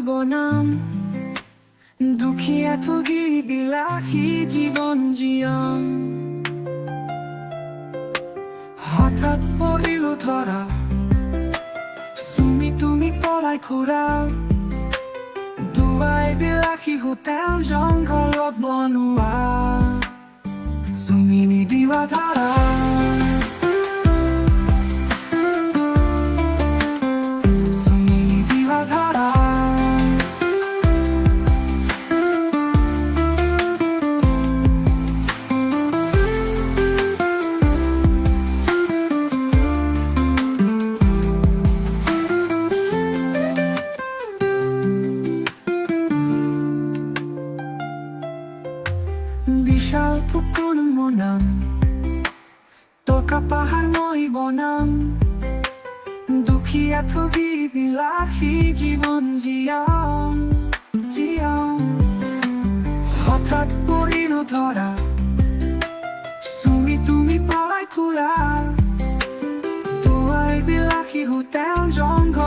বনাম দুখীয়া ঠগি বিলাসী জীৱন জীয়াম হঠাৎ পৰিলো ধৰা তুমি পলাই ঘূৰা দুৱাই বিলাসী হোটেল জংঘলত বনোৱা তুমি নিদিবা ধাৰা বিশাল পুকুর মনাম টকা পাহাৰ মই বনাম দুখীয়া ঠগি বিলাসী জীৱন জীয়াম হঠাৎ পৰিলো ধৰা তুমি পলাই ঘূৰা দুৱাই বিলাসী হোটেল জংঘল